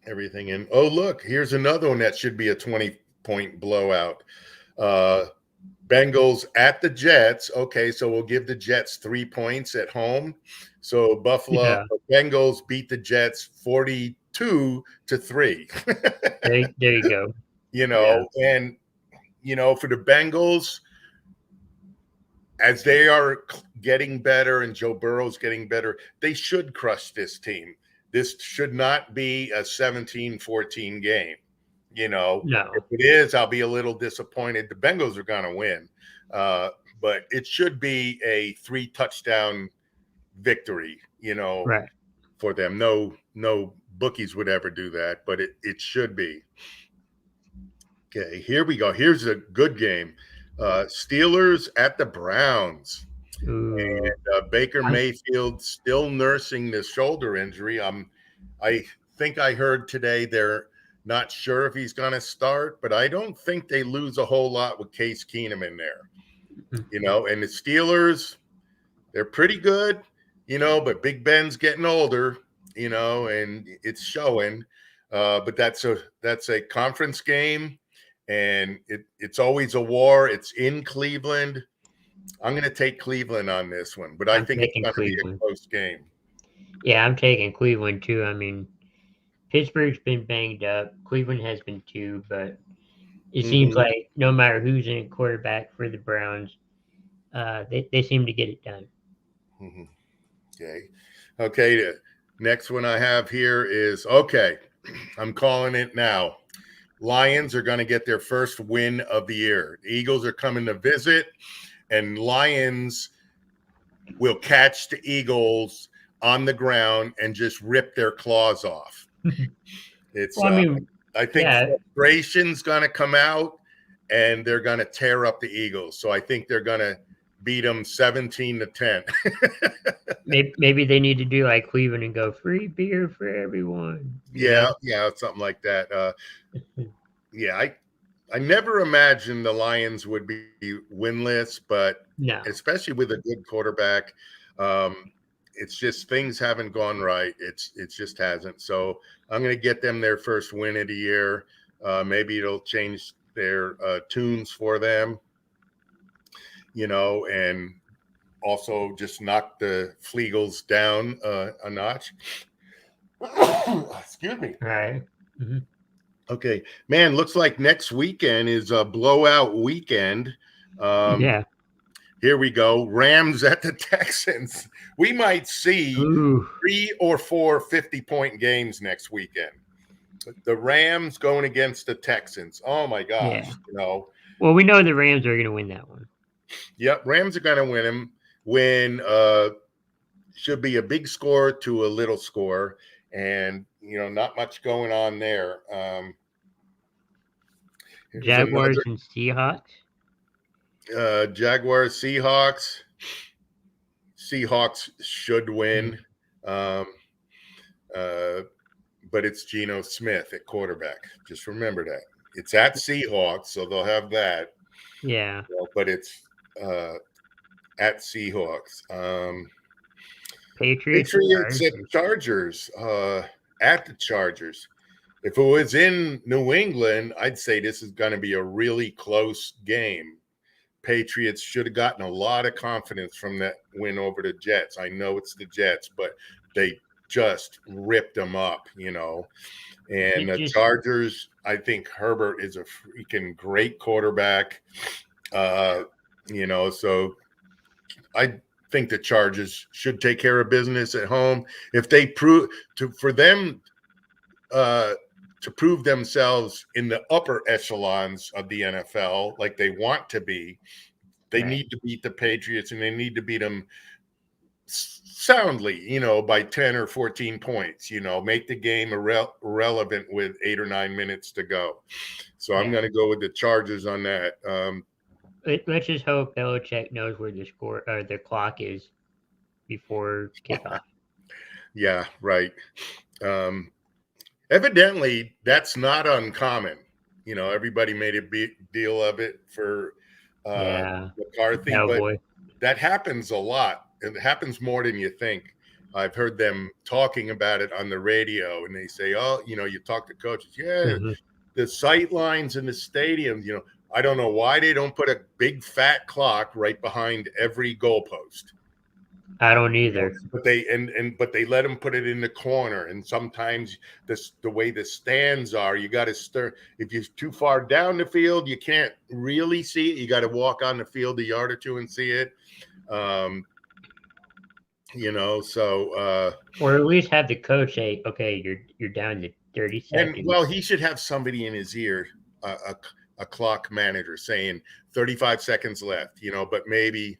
everything. And oh, look, here's another one that should be a 20-point blowout. Bengals at the Jets. Okay, so we'll give the Jets 3 points at home. So Buffalo Bengals beat the Jets 42-3. There you go. And for the Bengals, as they are getting better and Joe Burrow's getting better, they should crush this team. This should not be a 17-14 game. No. If it is, I'll be a little disappointed. The Bengals are going to win. But it should be a 3-touchdown victory, Right. for them. No bookies would ever do that, but it should be. Okay, here we go. Here's a good game. Steelers at the Browns. Ooh. And Baker Mayfield still nursing the shoulder injury. I think I heard today they're not sure if he's going to start, but I don't think they lose a whole lot with Case Keenum in there. And the Steelers, they're pretty good, but Big Ben's getting older, and it's showing. But that's a conference game, and it's always a war. It's in Cleveland. I'm going to take Cleveland on this one, but I think it's going to be a close game. Yeah, I'm taking Cleveland too. I mean, Pittsburgh's been banged up. Cleveland has been too, but it seems like no matter who's in quarterback for the Browns, they seem to get it done. Okay. The next one I have here is, I'm calling it now. Lions are going to get their first win of the year. The Eagles are coming to visit, and Lions will catch the Eagles on the ground and just rip their claws off. I think frustration's going to come out, and they're going to tear up the Eagles. So I think they're going to beat them 17-10. Maybe they need to do like Cleveland and go free beer for everyone. Yeah, something like that. I never imagined the Lions would be winless, but especially with a good quarterback, it's just things haven't gone right. It just hasn't. So I'm going to get them their first win of the year. Maybe it'll change their tunes for them, and also just knock the Flegels down a notch. Excuse me. All right. Mm-hmm. Okay, man, looks like next weekend is a blowout weekend. Here we go. Rams at the Texans. We might see 3 or 4 50-point games next weekend. The Rams going against the Texans. Oh, my gosh. Yeah. Well, we know the Rams are going to win that one. Yep, Rams are going to win them. Should be a big score to a little score. And, not much going on there. Here's Jaguars and Seahawks. Jaguars, Seahawks. Seahawks should win. Um, but it's Geno Smith at quarterback. Just remember that. It's at Seahawks, so they'll have that. Yeah. But it's at Seahawks. Patriots at Chargers. At the Chargers. If it was in New England, I'd say this is going to be a really close game. Patriots should have gotten a lot of confidence from that win over the Jets. I know it's the Jets, but they just ripped them up, And the Chargers, I think Herbert is a freaking great quarterback. So I think the Chargers should take care of business at home. If they prove for them to prove themselves in the upper echelons of the NFL like they want to be, they need to beat the Patriots, and they need to beat them soundly, by 10 or 14 points, make the game irrelevant with 8 or 9 minutes to go. So I'm going to go with the Chargers on that. Let's just hope Belichick knows where the score or the clock is before kickoff. Yeah, right. Evidently, that's not uncommon. Everybody made a big deal of it for McCarthy, Cowboy. but that happens a lot. It happens more than you think. I've heard them talking about it on the radio, and they say, "Oh, you talk to coaches. Yeah, the sight lines in the stadiums. I don't know why they don't put a big fat clock right behind every goalpost. I don't either. But they let them put it in the corner, and sometimes the way the stands are, you got to stir. If you're too far down the field, you can't really see it. You got to walk on the field a yard or two and see it. Or at least have the coach say, "Okay, you're down to 30 seconds." And well, he should have somebody in his ear, a clock manager saying 35 seconds left. But maybe.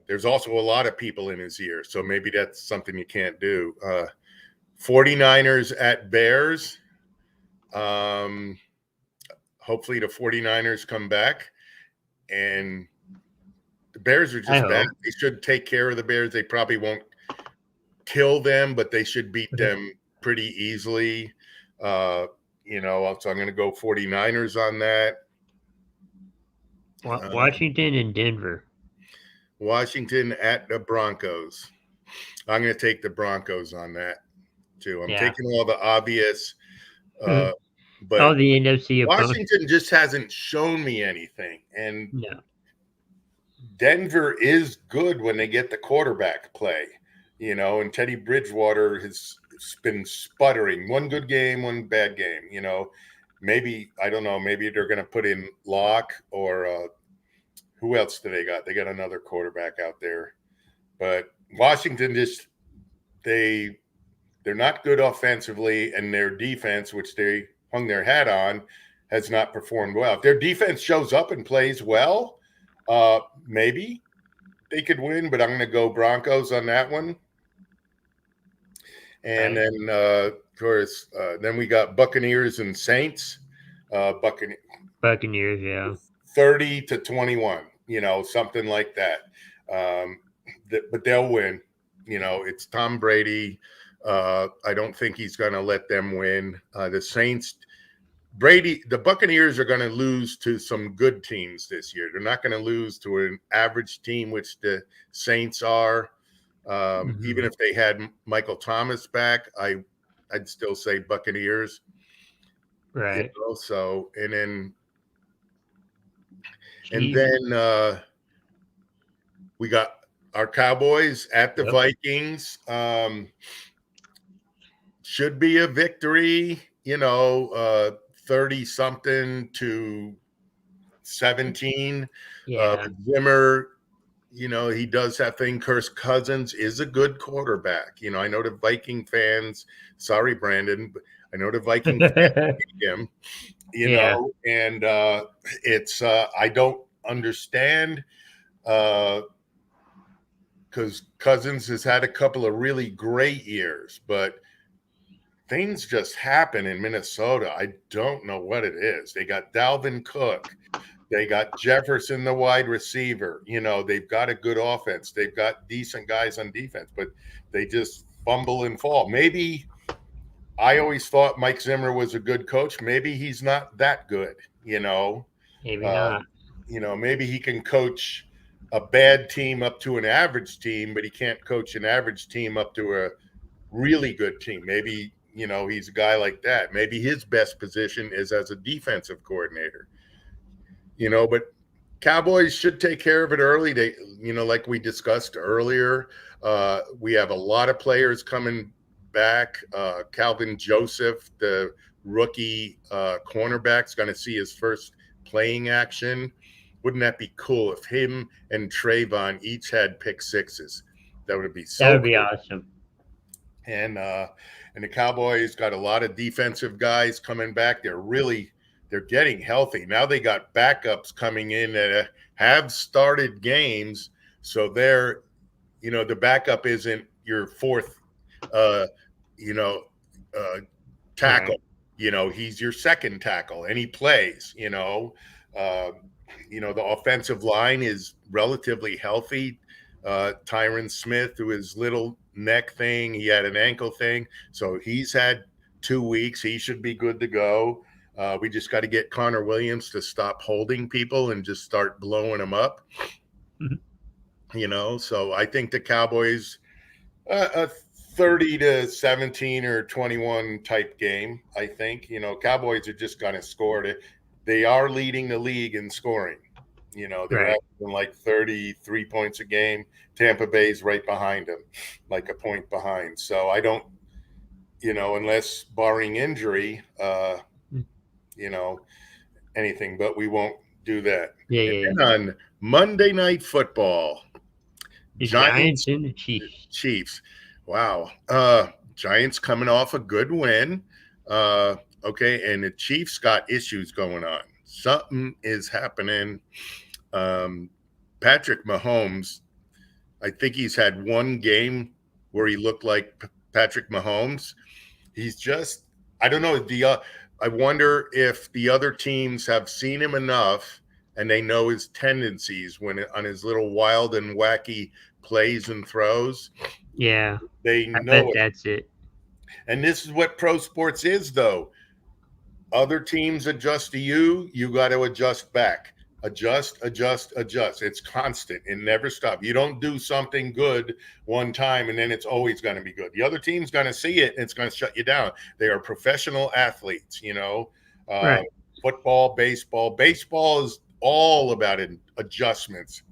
There's also a lot of people in his ear, so maybe that's something you can't do. 49ers at Bears. Hopefully the 49ers come back, and the Bears are just bad. They should take care of the Bears. They probably won't kill them, but they should beat them pretty easily. So I'm going to go 49ers on that. Washington and Denver. Washington at the Broncos. I'm going to take the Broncos on that too. I'm taking all the obvious, but all the NFC Washington just hasn't shown me anything. And Denver is good when they get the quarterback play, and Teddy Bridgewater has been sputtering. One good game, one bad game, maybe, I don't know, maybe they're going to put in Locke or who else do they got? They got another quarterback out there. But Washington they're not good offensively, and their defense, which they hung their hat on, has not performed well. If their defense shows up and plays well, maybe they could win, but I'm going to go Broncos on that one. And then, of course, then we got Buccaneers and Saints. Buccaneers, yeah. 30-21, something like that. But they'll win. It's Tom Brady. I don't think he's going to let them win. The Saints, the Buccaneers are going to lose to some good teams this year. They're not going to lose to an average team, which the Saints are. Even if they had Michael Thomas back, I'd still say Buccaneers. Right. So, and then we got our Cowboys at the Vikings. Should be a victory, 30-something to 17. Zimmer, he does have thing. Kirk Cousins is a good quarterback. I know the Viking fans, sorry, Brandon, but I know the Viking fans hate him. And it's I don't understand because Cousins has had a couple of really great years, but things just happen in Minnesota. I don't know what it is. They got Dalvin Cook. They got Jefferson, the wide receiver. They've got a good offense. They've got decent guys on defense, but they just fumble and fall. Maybe I always thought Mike Zimmer was a good coach. Maybe he's not that good, Maybe not. Maybe he can coach a bad team up to an average team, but he can't coach an average team up to a really good team. Maybe, he's a guy like that. Maybe his best position is as a defensive coordinator, but Cowboys should take care of it early. They, like we discussed earlier, we have a lot of players coming back. Calvin Joseph, the rookie cornerback, is going to see his first playing action. Wouldn't that be cool if him and Trayvon each had pick sixes? That would be so. That would be cool. awesome. And the Cowboys got a lot of defensive guys coming back. They're getting healthy. Now they got backups coming in that have started games. So they're, the backup isn't your fourth, tackle. Right. He's your second tackle and he plays, the offensive line is relatively healthy. Tyron Smith, who his little neck thing, he had an ankle thing. So he's had 2 weeks. He should be good to go. We just got to get Connor Williams to stop holding people and just start blowing them up. Mm-hmm. So I think the Cowboys, a 30-17 or 21 type game. I think, Cowboys are just going to score it. They are leading the league in scoring. They're Right. averaging like 33 points a game. Tampa Bay's right behind them, like a point behind. So I don't, unless barring injury, anything, but we won't do that. Yeah. On Monday Night Football, The Giants and the Chiefs. Wow. Giants coming off a good win. Okay, and the Chiefs got issues going on. Something is happening. Patrick Mahomes, I think he's had one game where he looked like Patrick Mahomes. He's just, I don't know. I wonder if the other teams have seen him enough and they know his tendencies on his little wild and wacky plays and throws. Yeah. They I know bet it. that's it. And this is what pro sports is, though. Other teams adjust to you, you got to adjust back. Adjust. It's constant. It never stops. You don't do something good one time and then it's always going to be good. The other team's going to see it and it's going to shut you down. They are professional athletes, Right. Football, baseball. Baseball is all about adjustments,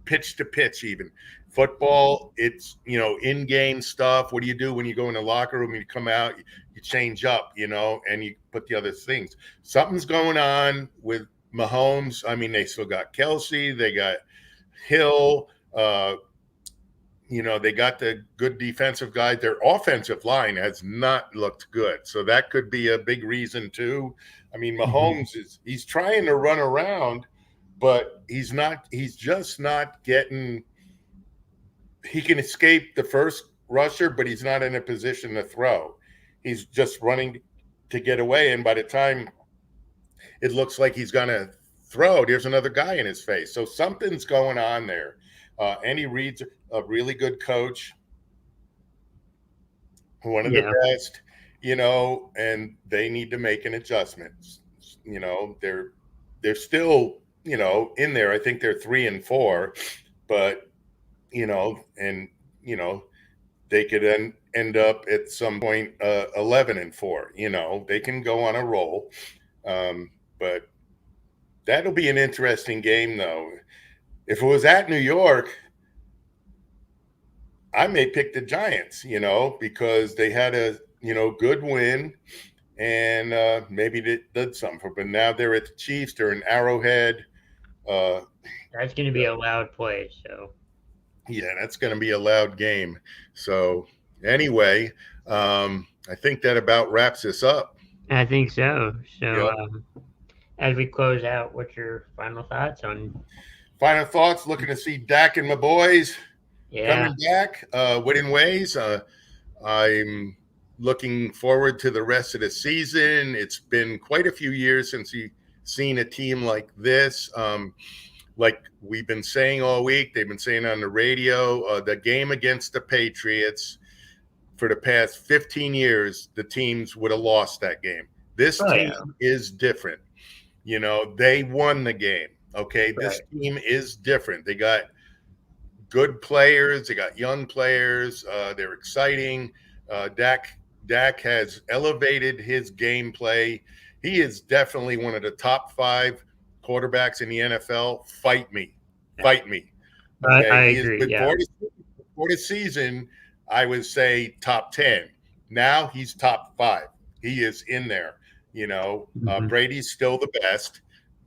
pitch to pitch even. Football, it's, in-game stuff. What do you do when you go in the locker room and you come out? You change up, and you put the other things. Something's going on with Mahomes. I mean, they still got Kelsey. They got Hill. They got the good defensive guys. Their offensive line has not looked good. So that could be a big reason, too. I mean, Mahomes he's trying to run around, but he's just not getting – he can escape the first rusher, but he's not in a position to throw. He's just running to get away. And by the time it looks like he's going to throw, there's another guy in his face. So something's going on there. Andy Reid's a really good coach, one of the best, and they need to make an adjustment. They're still, in there. I think they're 3-4, but they could then end up at some point 11-4. They can go on a roll, but that'll be an interesting game, though. If it was at New York, I may pick the Giants, because they had a good win and maybe they did something. But now they're at the Chiefs. They're in Arrowhead. That's going to be a loud play, so. Yeah, that's going to be a loud game. So anyway, I think that about wraps us up. I think so. So as we close out, what's your final thoughts on? Final thoughts, looking to see Dak and my boys coming back, winning ways. I'm looking forward to the rest of the season. It's been quite a few years since we've seen a team like this. Like we've been saying all week, they've been saying on the radio, the game against the Patriots for the past 15 years, the teams would have lost that game. This team is different. You know, they won the game. Okay. This team is different. They got good players. They got young players. They're exciting. Dak has elevated his gameplay. He is definitely one of the top 5 quarterbacks in the NFL. Fight me. Okay? I agree. Before the season, I would say top 10. Now he's top 5. He is in there. You know, Brady's still the best,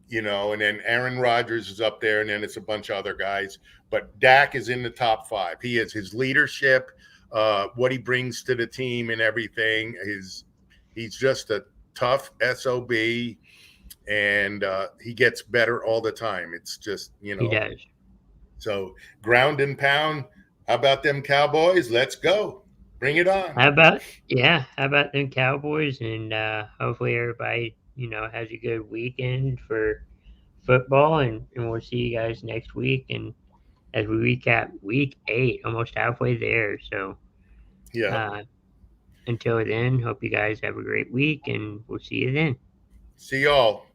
you know, and then Aaron Rodgers is up there, and then it's a bunch of other guys. But Dak is in the top 5. He is his leadership, what he brings to the team and everything. He's just a tough SOB, and he gets better all the time. It's just, you know. He does. So ground and pound. How about them Cowboys? Let's go. Bring it on. How about them Cowboys? And hopefully everybody, you know, has a good weekend for football, and we'll see you guys next week. And as we recap week 8, almost halfway there. So until then, hope you guys have a great week, and we'll see you then. See y'all.